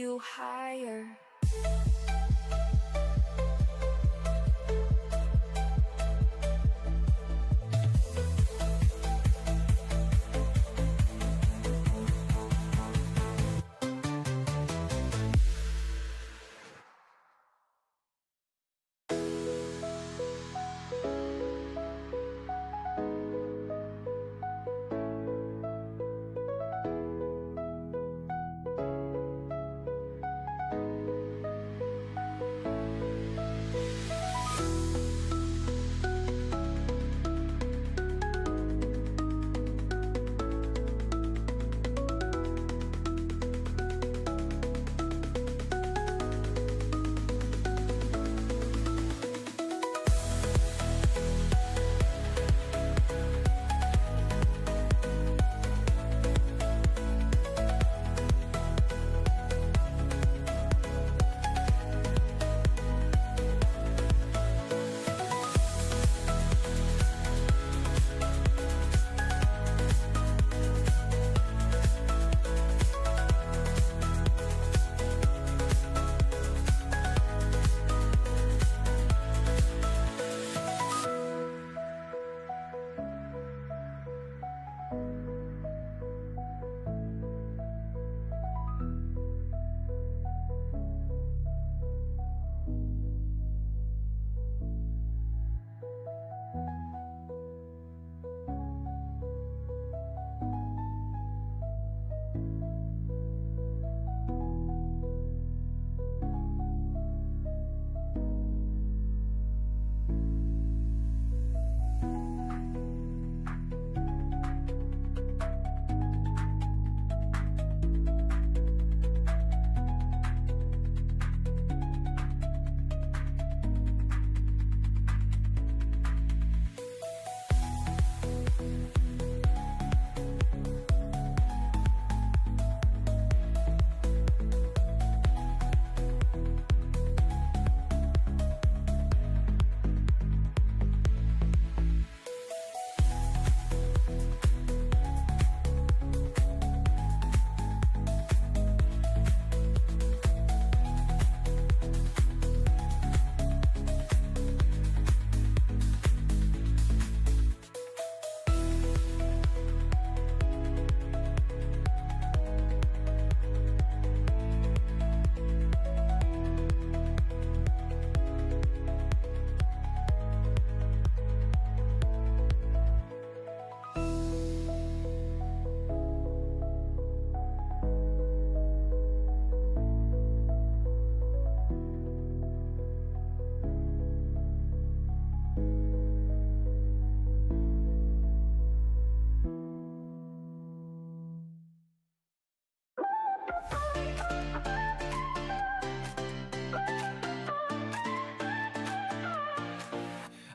you higher.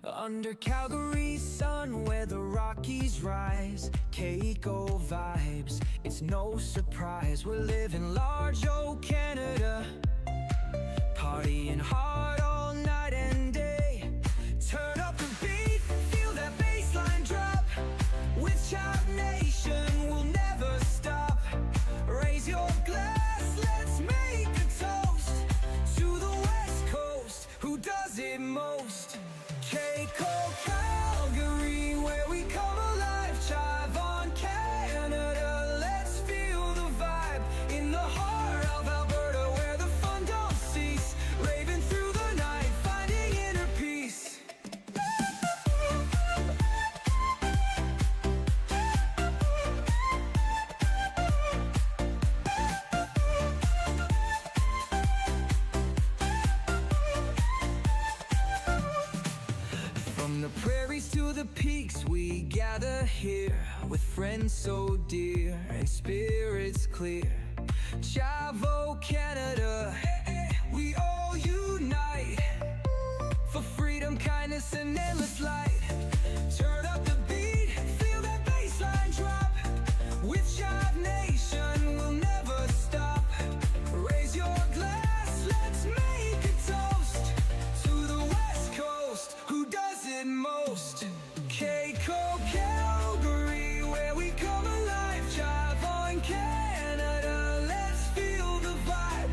Under Calgary's sun, where the Rockies rise, KCCO vibes, it's no surprise. We're living large, oh Canada, partying hard all night and day. Turn up the beat, feel that bassline drop. With Chive Nation, we'll never stop. Raise your glass, let's make a toast to the West Coast, who does it most. KCCO Calgary, where we come alive. Chive on Canada, let's feel the vibe. In the heart of Alberta, where the fun don't cease. Raving through the night, finding inner peace. From the prairies to the peaks, we gather here with friends so dear and spirits clear. Chive Canada, we all unite for freedom, kindness, and endless light. Turn up the beat, feel that bassline drop. With Chive Nation, we'll never stop. Raise your glass, let's make a toast to the West Coast, who does it most. KCCO Calgary, where we come alive. Chive on Canada, let's feel the vibe.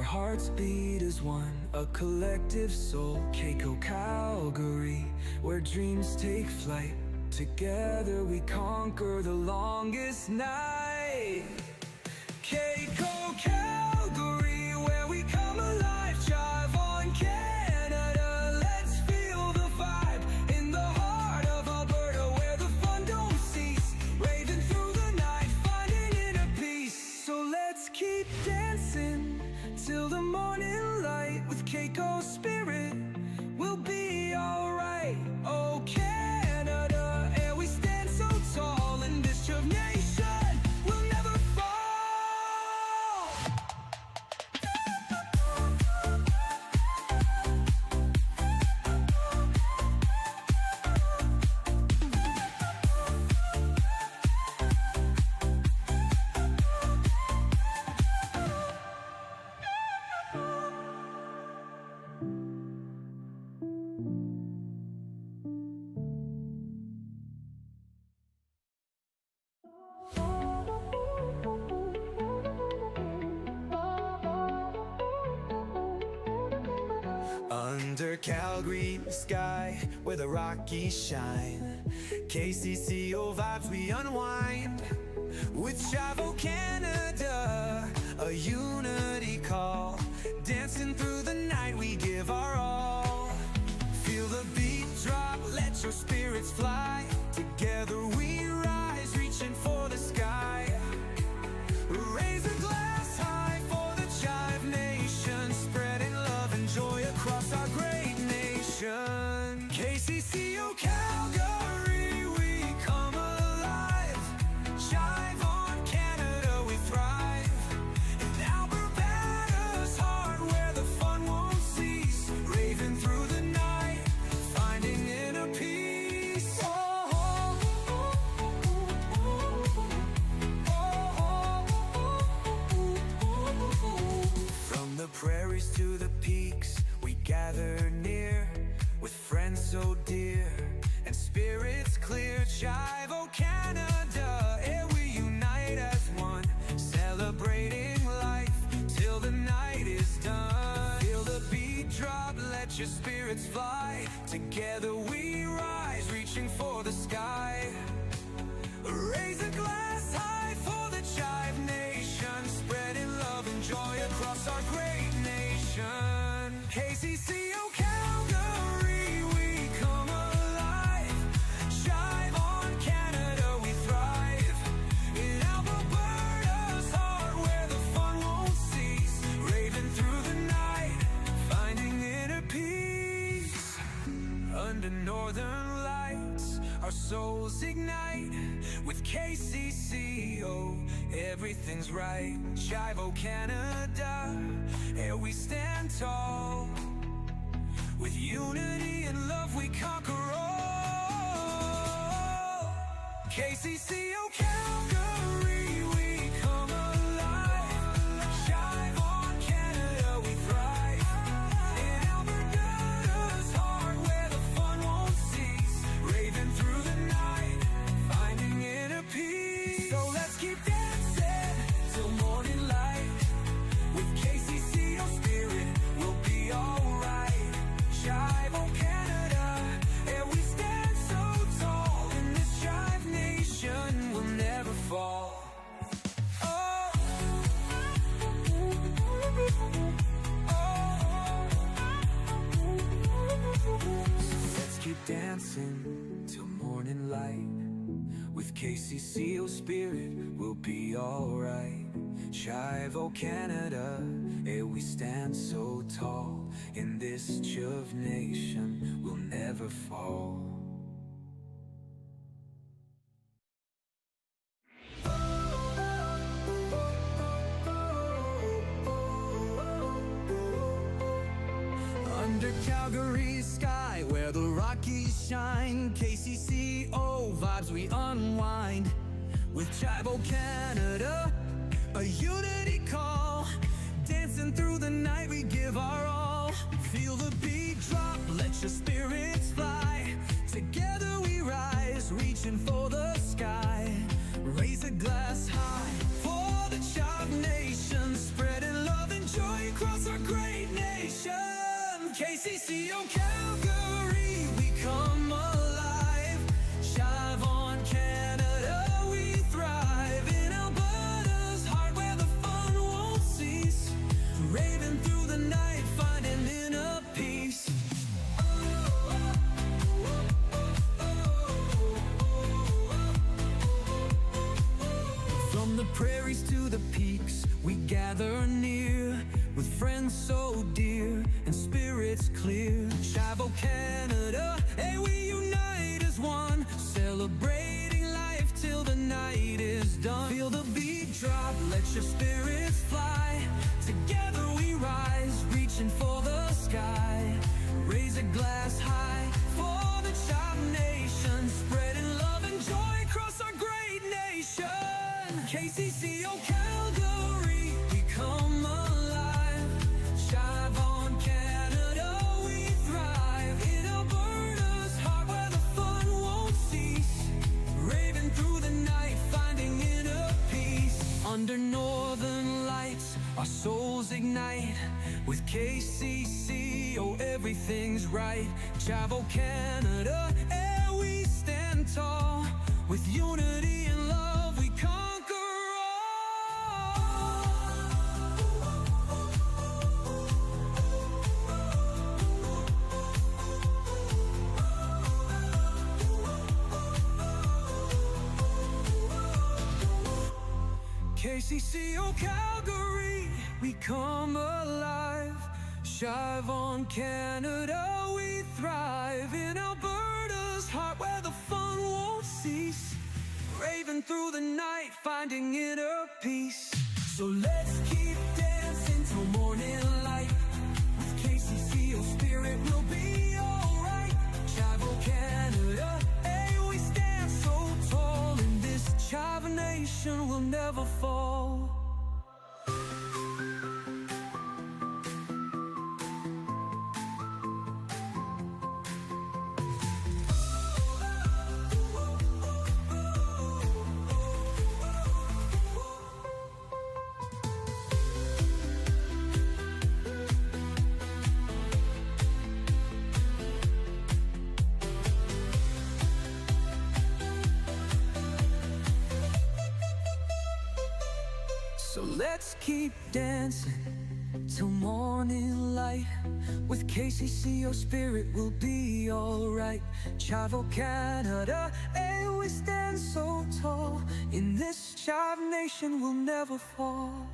hearts beat as one, a collective soul. KCCO Calgary, where dreams take flight. Together we conquer the longest night. KCCO Calgary, where we come alive. Chiver on Canada, let's feel the vibe. In the heart of Alberta, where the fun don't cease. Raving through the night, finding inner peace. So let's keep dancing till the morning light. With KCCO spirit, we'll be alright. Oh Canada, and we stand so tall in this Chiver nation, we'll never fall. Under Calgary sky, where the Rockies shine, KCCO vibes we unwind. With Chiver Canada, a unity call. Dancing through the night, we give our all. Feel the beat drop, let your spirits fly. Together we rise, reaching for the sky. Raise a glass high for the Chiver nation, spreading love and joy across our great nation. KCCO Calgary, we come alive. Chiver on Canada, we thrive. In Alberta's heart, where the fun won't cease. Raving through the night, finding inner peace. From the prairies to the peaks, we gather near. With friends so dear and spirits clear. Chiver Canada, and we unite as one. Celebrating life till the night is done. Feel the beat drop, let your spirits fly. Together we rise, reaching for the sky. Raise a glass high for the Chiver nation, spreading love and joy across our great nation. KCCO Calgary, we come alive. Chiver on Canada, we thrive. In Alberta's heart, where the fun won't cease. Raving through the night, finding inner peace. Under northern lights, our souls ignite. With KCCO, everything's right. Chiver Canada, and we stand tall. With unity and love we conquer all. KCCO Calgary, we come alive. Chiver on Canada, we thrive. In Alberta's heart, where the fun won't cease. Raving through the night, finding inner peace. So let's keep dancing till morning light. With KCCO spirit, we'll be alright. Chiver Canada, and we stand so tall. In this Chiver nation, we'll never fall. Oh. Let's keep dancing till morning light. With KCCO spirit, we'll be alright. Chiver Canada, and we stand so tall. In this Chiver nation, we'll never fall. Under Calgary's sky, where the Rockies shine, KCCO vibes we unwind. With Chiver Canada, a unity call. Dancing through the night, we give our all. Feel the beat drop, let your spirits fly. Together we rise, reaching for the sky. Raise a glass high for the Chiver nation, spreading love and joy across KCCO Calgary, we come alive. Chiver, Canada, we thrive. In Alberta's heart where the fun won't cease. Raving through the night, finding inner peace. From the prairies to the peaks, we gather near, with friends so dear and spirits clear. Chiver, Canada, hey, we unite as one, celebrating life till the night is done. Feel the beat drop, let your spirits fly. Together we rise, reaching for the sky. Raise a glass high for the Chiver Nation, spreading love and joy across our great nation. KCCO Calgary, we come alive. Chiver, Canada, we thrive. In Alberta's heart where the fun won't cease. Raving through the night, finding inner peace. Under northern lights, our souls ignite. With KCCO, everything's right. Chiver, Canada, and we stand tall. With unity and love, we conquer all. KCCO Calgary, we come alive. Chiver, Canada, we thrive. In Alberta's heart where the fun won't cease. Raving through the night, finding inner peace. So let's keep dancing till morning light. With KCCO spirit will be alright. Chiver, Canada, hey, we stand so tall. In this Chiver Nation will never fall. So let's keep dancing till morning light. With KCCO spirit will be alright. Chiver, Canada, and we stand so tall. In this Chiver Nation we'll never fall.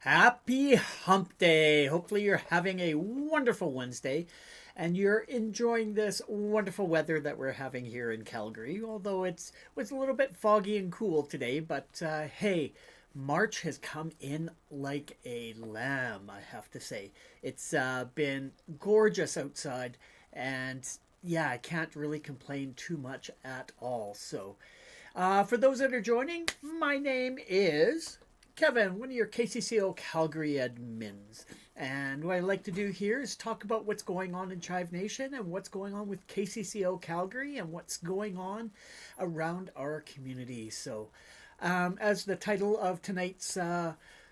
Happy Hump Day! Hopefully, you're having a wonderful Wednesday and you're enjoying this wonderful weather that we're having here in Calgary. Although it was a little bit foggy and cool today, but hey, March has come in like a lamb, I have to say. It's been gorgeous outside, and yeah, I can't really complain too much at all. So, for those that are joining, my name is Kevin, one of your KCCO Calgary admins. And what I like to do here is talk about what's going on in Chive Nation and what's going on with KCCO Calgary and what's going on around our community. So, as the title of tonight's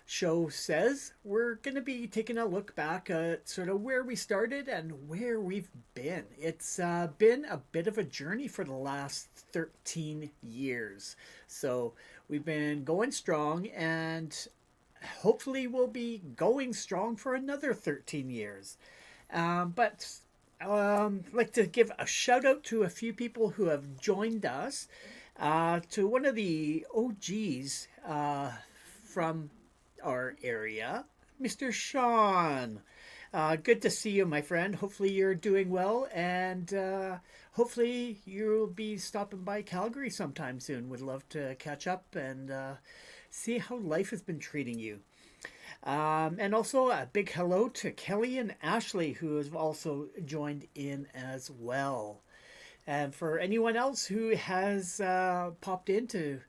show says, we're going to be taking a look back at sort of where we started and where we've been. It's been a bit of a journey for the last 13 years. So we've been going strong, and hopefully we'll be going strong for another 13 years. But I'd like to give a shout out to a few people who have joined us. To one of the OGs from our area, Mr. Sean. Good to see you, my friend. Hopefully you're doing well, and hopefully you'll be stopping by Calgary sometime soon. Would love to catch up and see how life has been treating you. And also a big hello to Kelly and Ashley, who have also joined in as well. And for anyone else who has popped in, to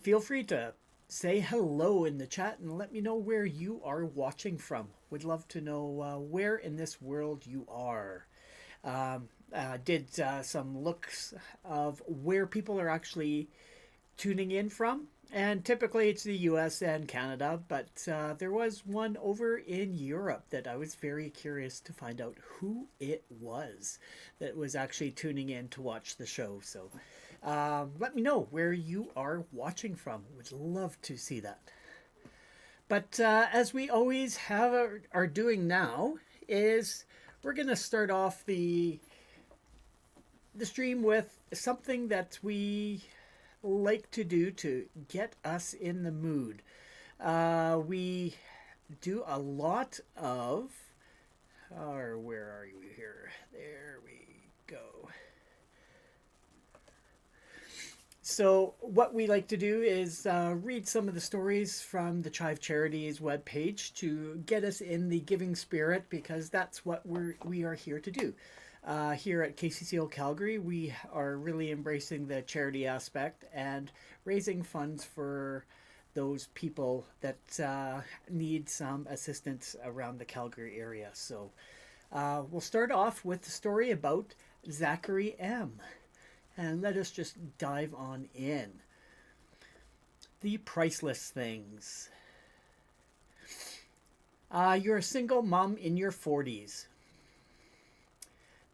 feel free to say hello in the chat and let me know where you are watching from. Would love to know where in this world you are. Did some looks of where people are actually tuning in from. And typically it's the US and Canada, but there was one over in Europe that I was very curious to find out who it was that was actually tuning in to watch the show. So let me know where you are watching from. Would love to see that. But as we always are doing now, is we're going to start off the stream with something that we like to do to get us in the mood. We do a lot of, or where are you here? There we go. So what we like to do is read some of the stories from the Chive Charities webpage to get us in the giving spirit, because that's what we are here to do. Here at KCCO Calgary, we are really embracing the charity aspect and raising funds for those people that need some assistance around the Calgary area. So we'll start off with the story about Zachary M. And let us just dive on in. The priceless things. You're a single mom in your 40s.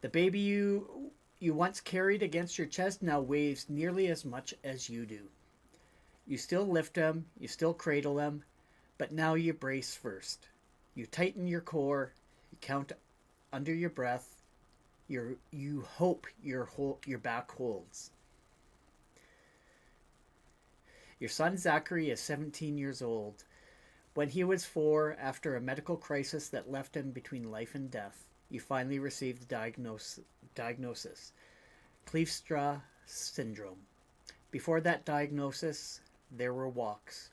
The baby you once carried against your chest now weighs nearly as much as you do. You still lift him, you still cradle him, but now you brace first. You tighten your core, you count under your breath, you hope your back holds. Your son Zachary is 17 years old. When he was 4, after a medical crisis that left him between life and death, you finally received the diagnosis, Kleefstra syndrome. Before that diagnosis, there were walks.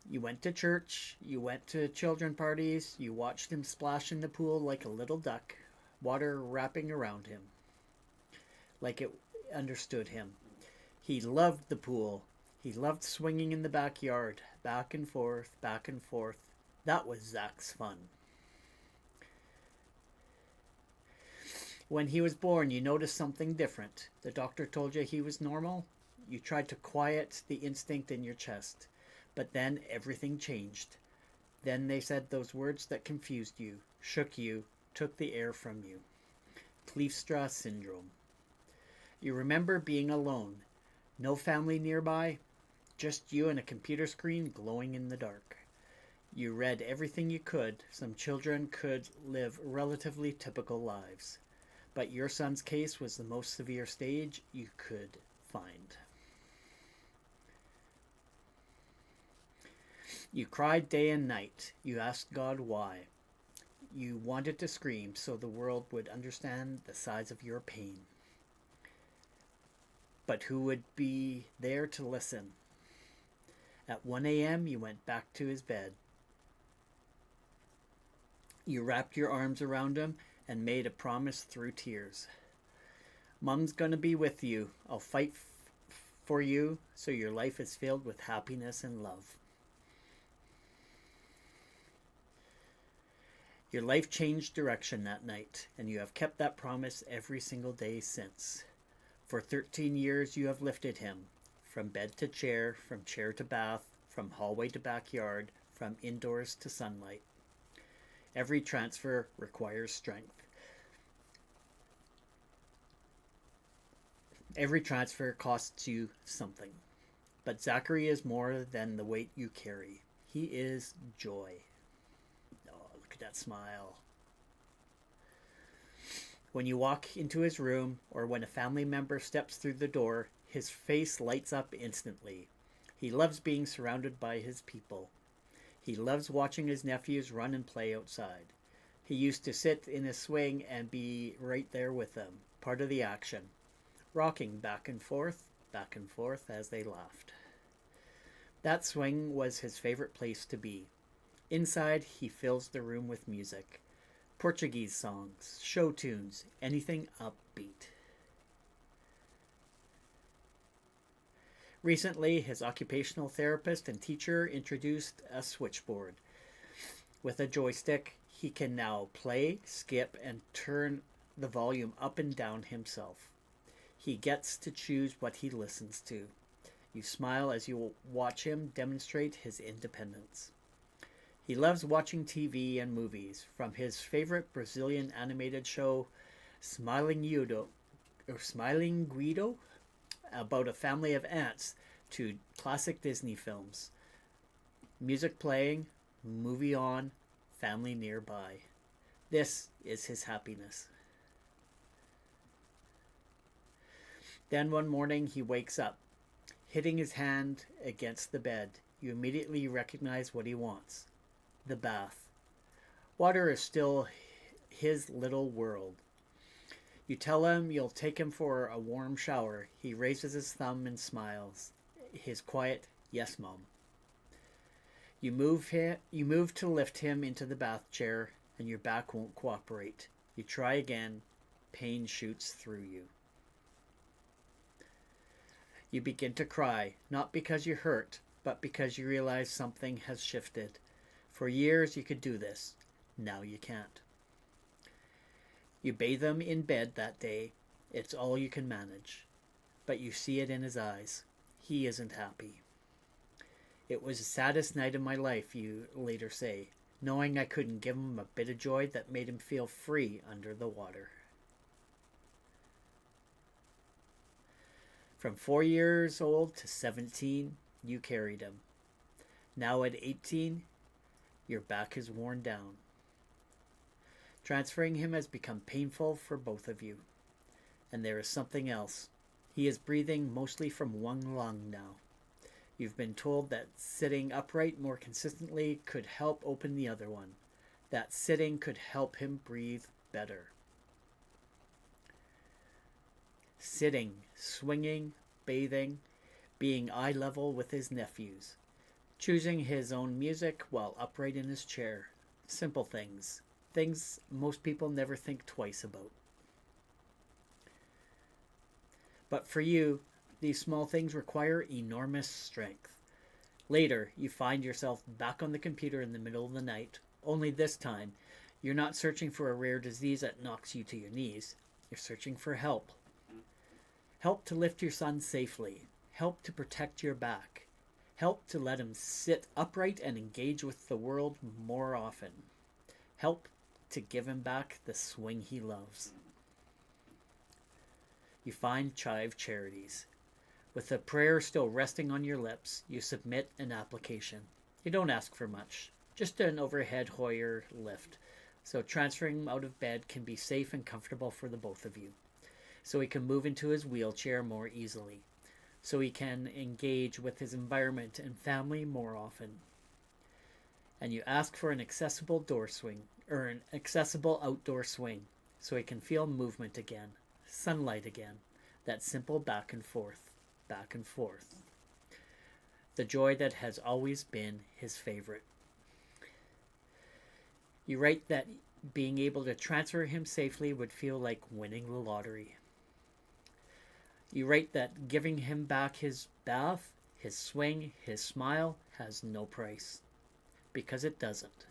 You went to church, you went to children parties, you watched him splash in the pool like a little duck, water wrapping around him, like it understood him. He loved the pool. He loved swinging in the backyard, back and forth, back and forth. That was Zach's fun. When he was born, you noticed something different. The doctor told you he was normal. You tried to quiet the instinct in your chest. But then everything changed. Then they said those words that confused you, shook you, took the air from you. Kleefstra syndrome. You remember being alone. No family nearby. Just you and a computer screen glowing in the dark. You read everything you could. Some children could live relatively typical lives. But your son's case was the most severe stage you could find. You cried day and night. You asked God why. You wanted to scream so the world would understand the size of your pain. But who would be there to listen? At 1 a.m., you went back to his bed. You wrapped your arms around him and made a promise through tears. Mom's gonna be with you. I'll fight for you so your life is filled with happiness and love. Your life changed direction that night, and you have kept that promise every single day since. For 13 years you have lifted him, from bed to chair, from chair to bath, from hallway to backyard, from indoors to sunlight. Every transfer requires strength. Every transfer costs you something. But Zachary is more than the weight you carry. He is joy. Oh, look at that smile. When you walk into his room, or when a family member steps through the door, his face lights up instantly. He loves being surrounded by his people. He loves watching his nephews run and play outside. He used to sit in his swing and be right there with them, part of the action, rocking back and forth as they laughed. That swing was his favorite place to be. Inside, he fills the room with music. Portuguese songs, show tunes, anything upbeat. Recently, his occupational therapist and teacher introduced a switchboard. With a joystick, he can now play, skip, and turn the volume up and down himself. He gets to choose what he listens to. You smile as you watch him demonstrate his independence. He loves watching TV and movies, from his favorite Brazilian animated show, Smiling Guido, about a family of ants, to classic Disney films. Music playing, movie on, family nearby. This is his happiness. Then one morning he wakes up, hitting his hand against the bed. You immediately recognize what he wants. The bath. Water is still his little world. You tell him you'll take him for a warm shower. He raises his thumb and smiles. His quiet, "Yes, Mom." You move to lift him into the bath chair, and your back won't cooperate. You try again. Pain shoots through you. You begin to cry, not because you're hurt, but because you realize something has shifted. For years you could do this. Now you can't. You bathe him in bed that day. It's all you can manage. But you see it in his eyes. He isn't happy. It was the saddest night of my life, you later say, knowing I couldn't give him a bit of joy that made him feel free under the water. From 4 years old to 17, you carried him. Now at 18, your back is worn down. Transferring him has become painful for both of you. And there is something else. He is breathing mostly from one lung now. You've been told that sitting upright more consistently could help open the other one. That sitting could help him breathe better. Sitting, swinging, bathing, being eye level with his nephews. Choosing his own music while upright in his chair. Simple things. Things most people never think twice about. But for you, these small things require enormous strength. Later, you find yourself back on the computer in the middle of the night, only this time, you're not searching for a rare disease that knocks you to your knees. You're searching for help. Help to lift your son safely. Help to protect your back. Help to let him sit upright and engage with the world more often. Help to give him back the swing he loves. You find Chive Charities. With a prayer still resting on your lips, you submit an application. You don't ask for much, just an overhead Hoyer lift, so transferring him out of bed can be safe and comfortable for the both of you, so he can move into his wheelchair more easily, so he can engage with his environment and family more often. and you ask for an accessible door swing or an accessible outdoor swing so he can feel movement again, sunlight again, that simple back and forth, back and forth. The joy that has always been his favorite. You write that being able to transfer him safely would feel like winning the lottery. You write that giving him back his bath, his swing, his smile has no price. Because it doesn't.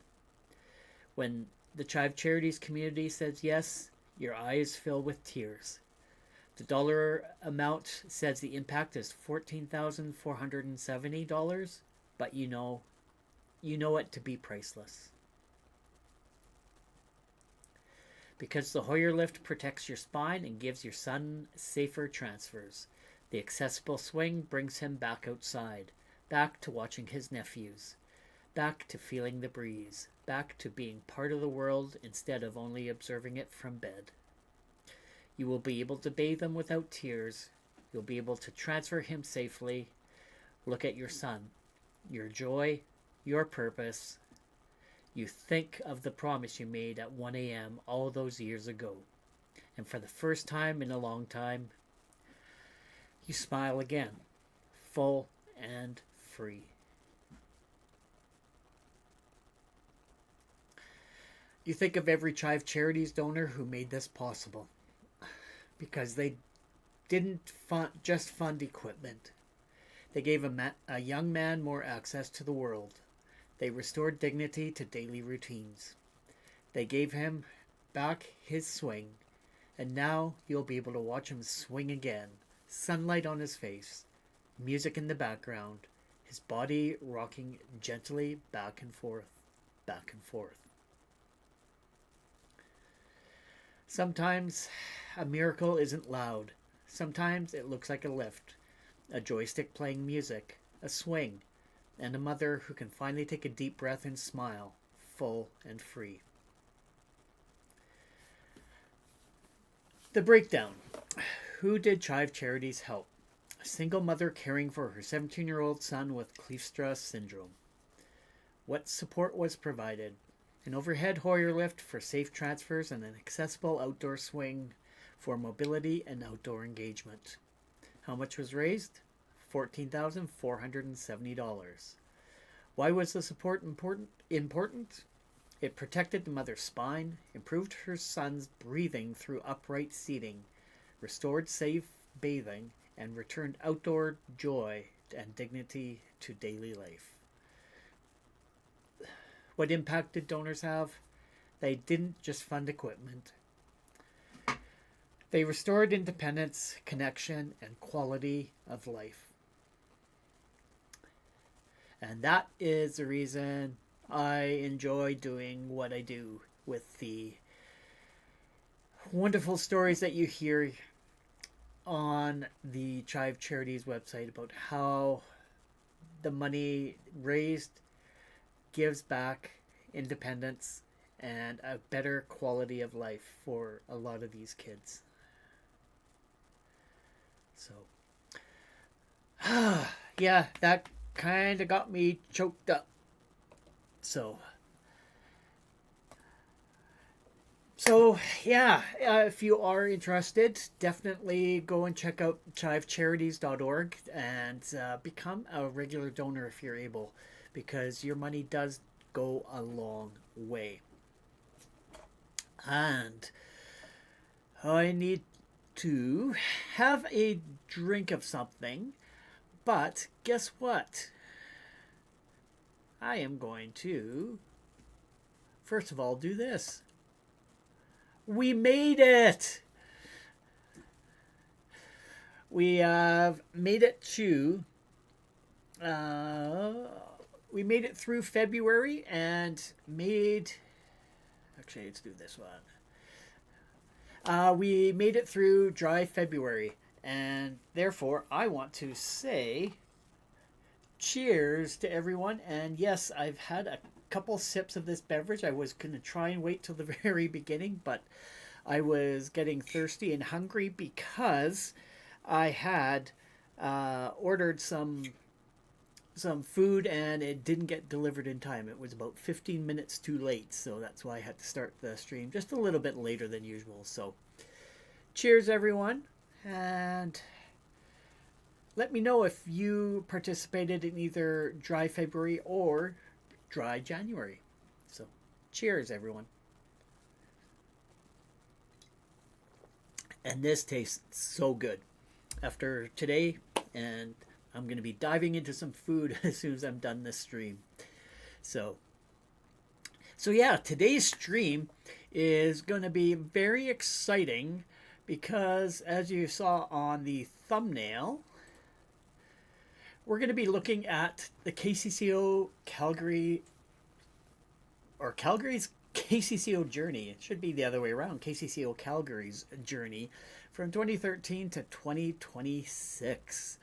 When the Chive Charities community says yes, your eyes fill with tears. The dollar amount says the impact is $14,470, but you know it to be priceless. Because the Hoyer lift protects your spine and gives your son safer transfers. The accessible swing brings him back outside, back to watching his nephews, back to feeling the breeze, back to being part of the world instead of only observing it from bed. You will be able to bathe him without tears. You'll be able to transfer him safely. Look at your son, your joy, your purpose. You think of the promise you made at 1 a.m. all those years ago. And for the first time in a long time, you smile again, full and free. You think of every Chive Charities donor who made this possible, because they didn't just fund equipment. They gave a young man more access to the world. They restored dignity to daily routines. They gave him back his swing, and now you'll be able to watch him swing again. Sunlight on his face, music in the background, his body rocking gently back and forth, back and forth. Sometimes a miracle isn't loud. Sometimes it looks like a lift, a joystick playing music, a swing, and a mother who can finally take a deep breath and smile, full and free. The breakdown. Who did Chive Charities help? A single mother caring for her 17-year-old son with Kleefstra syndrome. What support was provided? An overhead Hoyer lift for safe transfers and an accessible outdoor swing for mobility and outdoor engagement. How much was raised? $14,470. Why was the support important? It protected the mother's spine, improved her son's breathing through upright seating, restored safe bathing, and returned outdoor joy and dignity to daily life. What impact did donors have? They didn't just fund equipment. They restored independence, connection, and quality of life. And that is the reason I enjoy doing what I do, with the wonderful stories that you hear on the Chive Charities website about how the money raised gives back independence and a better quality of life for a lot of these kids. So, yeah, that kind of got me choked up. So yeah, if you are interested, definitely go and check out chivecharities.org and become a regular donor if you're able, because your money does go a long way. And I need to have a drink of something, but guess what? I am going to, first of all, do this. We made it! We have made it to, we made it through February and made, actually let's do this one. We made it through dry February, and therefore I want to say cheers to everyone. And yes, I've had a couple sips of this beverage. I was going to try and wait till the very beginning, but I was getting thirsty and hungry because I had ordered some some food and it didn't get delivered in time. It was about 15 minutes too late, so that's why I had to start the stream just a little bit later than usual. So, cheers, everyone, and let me know if you participated in either Dry February or Dry January. So, cheers, everyone. And this tastes so good after today, and I'm going to be diving into some food as soon as I'm done this stream. So, yeah, today's stream is going to be very exciting because, as you saw on the thumbnail, we're going to be looking at the KCCO Calgary, or Calgary's KCCO journey. It should be the other way around. KCCO Calgary's journey from 2013 to 2026.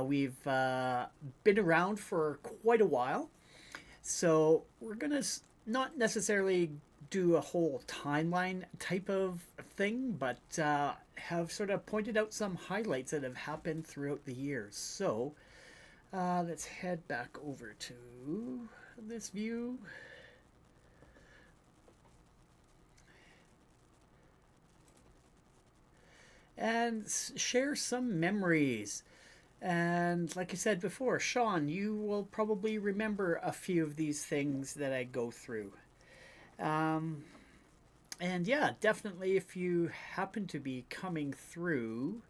We've been around for quite a while, so we're going to not necessarily do a whole timeline type of thing, but have sort of pointed out some highlights that have happened throughout the years. So let's head back over to this view. And share some memories. And like I said before, Sean, you will probably remember a few of these things that I go through. And yeah, definitely if you happen to be coming through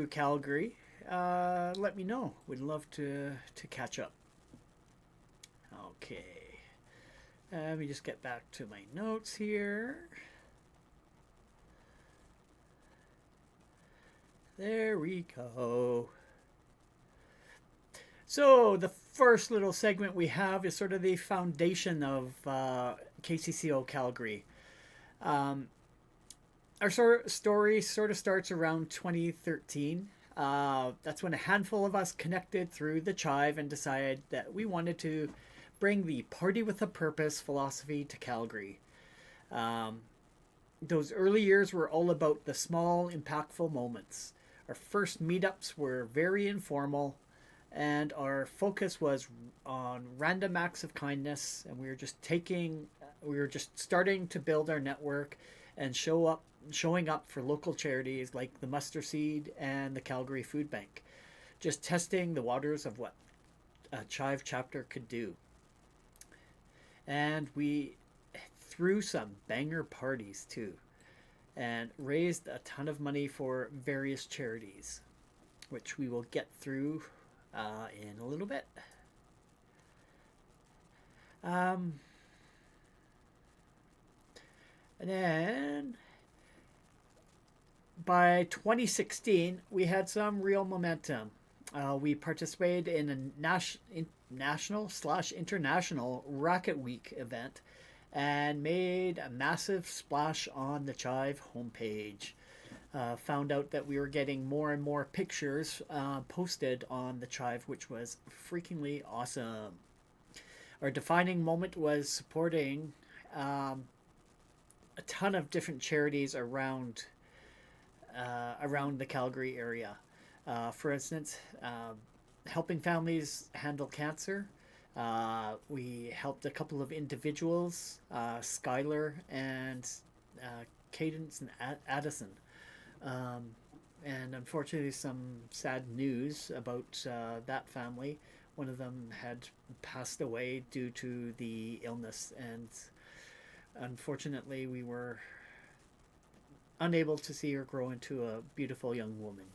Calgary, let me know. We'd love to catch up. Okay. Let me just get back to my notes here. There we go. So the first little segment we have is sort of the foundation of KCCO Calgary. Our story sort of starts around 2013. That's when a handful of us connected through the Chive and decided that we wanted to bring the party with a purpose philosophy to Calgary. Those early years were all about the small, impactful moments. Our first meetups were very informal, and our focus was on random acts of kindness, and we were just starting to build our network and showing up for local charities like the Mustard Seed and the Calgary Food Bank, just testing the waters of what a Chive chapter could do. And we threw some banger parties too, and raised a ton of money for various charities, which we will get through in a little bit. And then by 2016, we had some real momentum. We participated in a national/international Rocket Week event and made a massive splash on the Chive homepage. Found out that we were getting more and more pictures posted on the Chive, which was freakingly awesome. Our defining moment was supporting a ton of different charities around the Calgary area. For instance, helping families handle cancer. We helped a couple of individuals, Skylar and Cadence and Addison. And unfortunately, some sad news about that family. One of them had passed away due to the illness, and unfortunately, we were unable to see her grow into a beautiful young woman.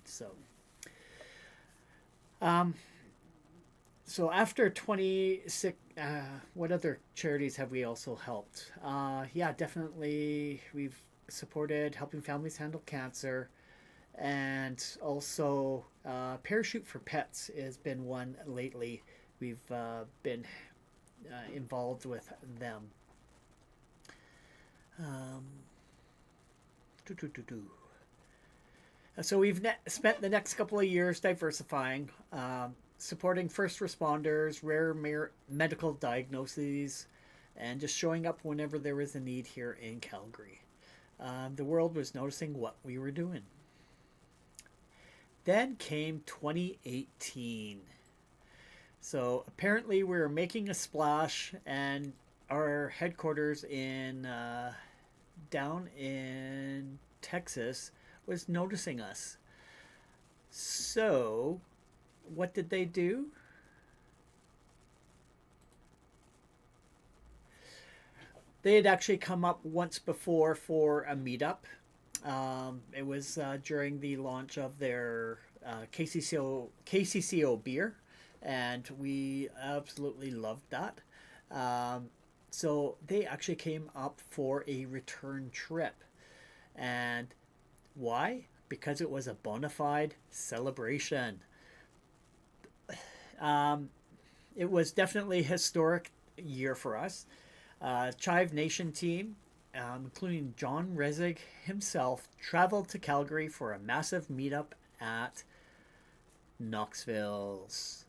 So after 26, what other charities have we also helped? Yeah, definitely we've supported helping families handle cancer, and also Parachute for Pets has been one lately. We've been involved with them. So we've spent the next couple of years diversifying, supporting first responders, rare medical diagnoses, and just showing up whenever there was a need here in Calgary. The world was noticing what we were doing. Then came 2018. So apparently we were making a splash, and our headquarters in down in Texas was noticing us. So what did they do? They had actually come up once before for a meetup. It was during the launch of their KCCO beer, and we absolutely loved that. Um, so they actually came up for a return trip. And why? Because it was a bona fide celebration. Um, it was definitely a historic year for us. Chive Nation team, including John Resig himself, traveled to Calgary for a massive meetup at Knoxville's.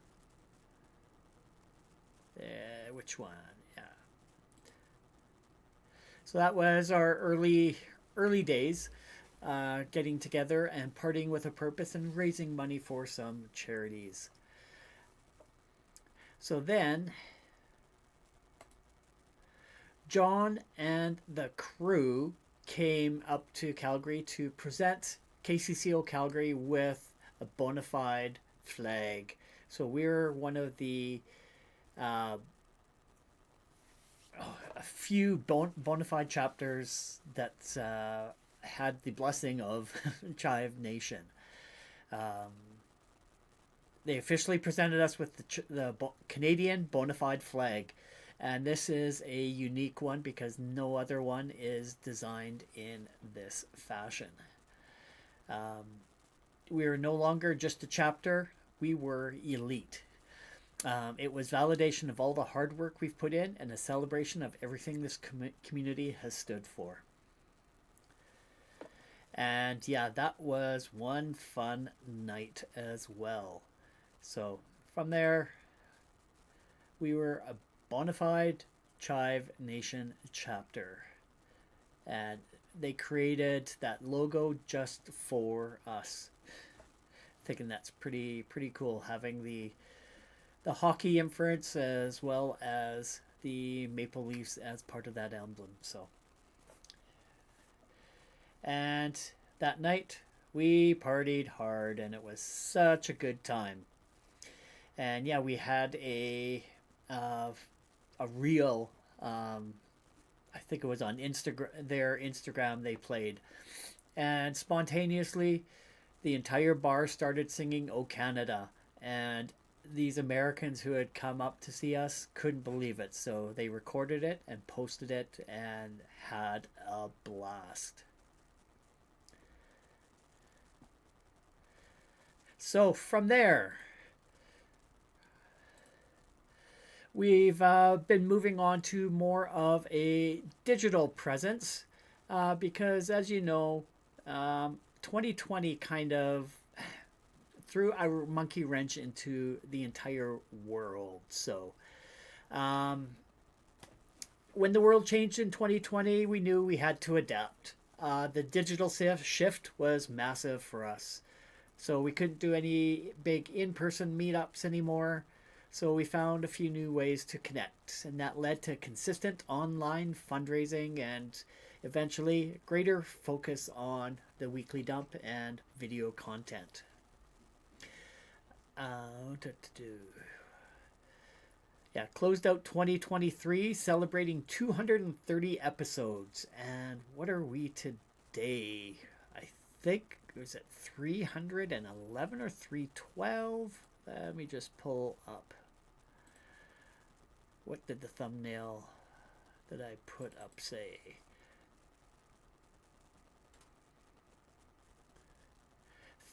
Which one? Yeah. So that was our early days, getting together and partying with a purpose and raising money for some charities. So then John and the crew came up to Calgary to present KCCO Calgary with a bona fide flag. So we're one of the uh, a few bona fide chapters that had the blessing of Chive Nation. Um, they officially presented us with the Canadian bona fide flag. And this is a unique one because no other one is designed in this fashion. We are no longer just a chapter, we were elite. It was validation of all the hard work we've put in and a celebration of everything this community has stood for. And yeah, that was one fun night as well. So from there, we were a bona fide Chive Nation chapter. And they created that logo just for us. Thinking that's pretty cool, having the hockey inference as well as the maple leaves as part of that emblem. So, and that night we partied hard, and it was such a good time. And yeah, we had a reel. I think it was on their Instagram. They played, and spontaneously, the entire bar started singing "O Canada," and these Americans who had come up to see us couldn't believe it. So they recorded it and posted it and had a blast. So from there, we've been moving on to more of a digital presence because, as you know, 2020 kind of threw a monkey wrench into the entire world. So, when the world changed in 2020, we knew we had to adapt. The digital shift was massive for us. So, we couldn't do any big in person meetups anymore. So, we found a few new ways to connect, and that led to consistent online fundraising and eventually greater focus on the weekly dump and video content. Yeah, closed out 2023 celebrating 230 episodes. And what are we today? I think, was it 311 or 312? Let me just pull up. What did the thumbnail that I put up say?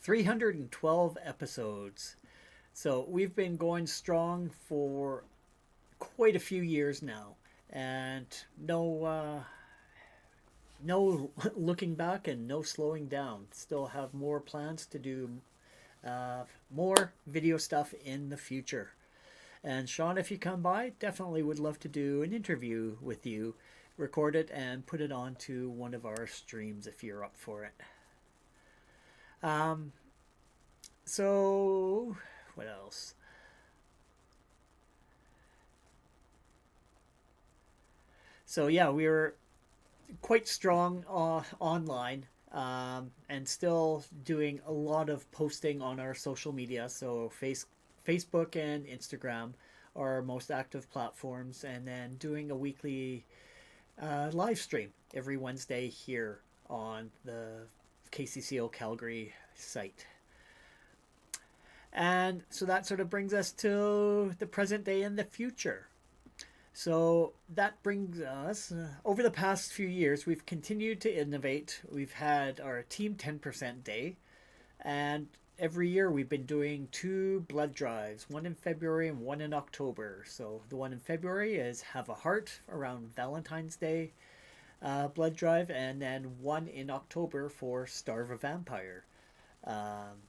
312 episodes. So we've been going strong for quite a few years now, and no looking back and no slowing down. Still have more plans to do more video stuff in the future. And Sean, if you come by, definitely would love to do an interview with you, record it and put it onto one of our streams if you're up for it. So what else? So yeah, we were quite strong online, and still doing a lot of posting on our social media. So Facebook and Instagram are our most active platforms, and then doing a weekly live stream every Wednesday here on the KCCO Calgary site. And so that sort of brings us to the present day and the future. So that brings us, over the past few years, we've continued to innovate. We've had our Team 10% Day, and every year we've been doing 2 blood drives, one in February and one in October. So the one in February is Have a Heart around Valentine's Day blood drive, and then one in October for Starve a Vampire. Um,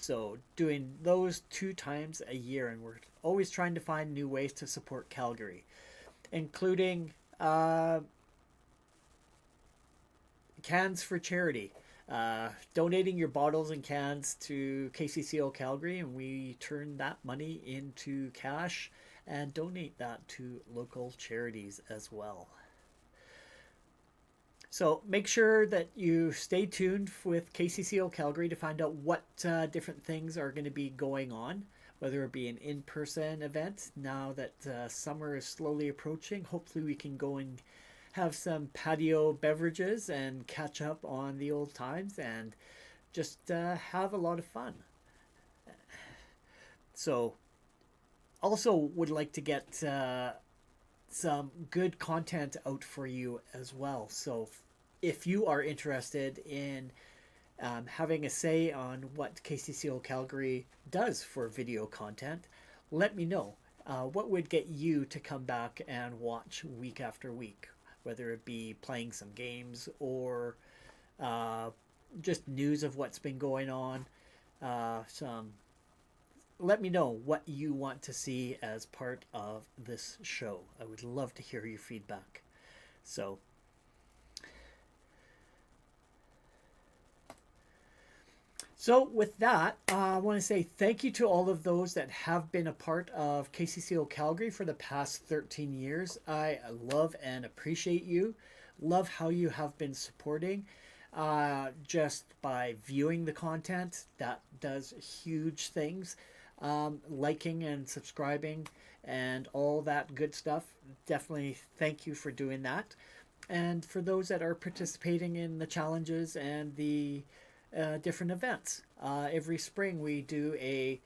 so doing those 2 times a year, and we're always trying to find new ways to support Calgary, including cans for charity. Donating your bottles and cans to KCCO Calgary, and we turn that money into cash and donate that to local charities as well. So make sure that you stay tuned with KCCO Calgary to find out what different things are going to be going on, whether it be an in-person event. Now that summer is slowly approaching, hopefully we can go and have some patio beverages and catch up on the old times and just have a lot of fun. So also would like to get some good content out for you as well. So if you are interested in having a say on what KCCO Calgary does for video content, let me know. What would get you to come back and watch week after week, whether it be playing some games or just news of what's been going on. Let me know what you want to see as part of this show. I would love to hear your feedback. So with that, I want to say thank you to all of those that have been a part of KCCO Calgary for the past 13 years. I love and appreciate you. Love how you have been supporting just by viewing the content. That does huge things. Liking and subscribing and all that good stuff. Definitely thank you for doing that. And for those that are participating in the challenges and the different events. Every spring we do a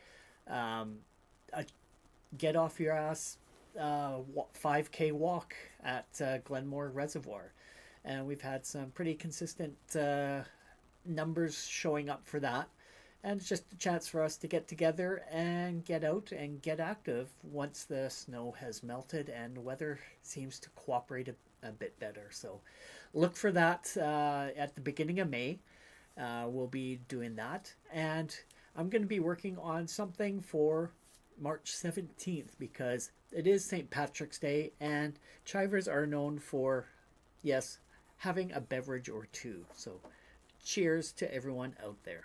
get off your ass 5K walk at Glenmore Reservoir. And we've had some pretty consistent numbers showing up for that. And it's just a chance for us to get together and get out and get active once the snow has melted and the weather seems to cooperate a bit better. So look for that at the beginning of May. We'll be doing that. And I'm going to be working on something for March 17th because it is St. Patrick's Day and Chivers are known for, yes, having a beverage or two. So cheers to everyone out there.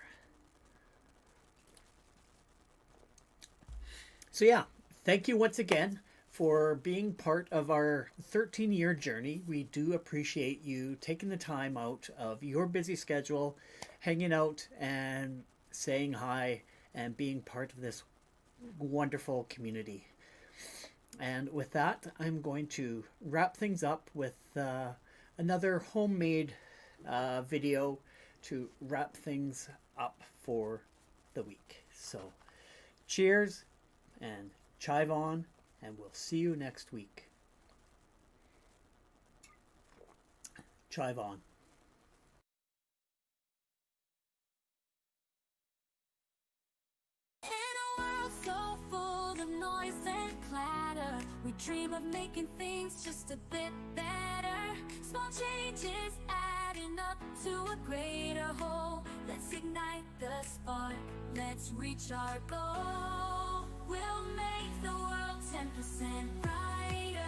So yeah, thank you once again for being part of our 13-year journey. We do appreciate you taking the time out of your busy schedule, hanging out and saying hi and being part of this wonderful community. And with that, I'm going to wrap things up with another homemade video to wrap things up for the week. So cheers and chive on, and we'll see you next week. Chive on. In a world so full of noise and clatter, we dream of making things just a bit better. Small changes adding up to a greater whole. Let's ignite the spark, let's reach our goal. We'll make the world 10% brighter.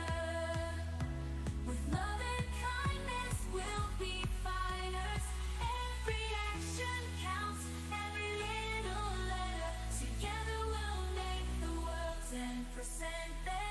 With love and kindness, we'll be fighters. Every action counts, every little letter. Together we'll make the world 10% better.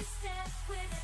step with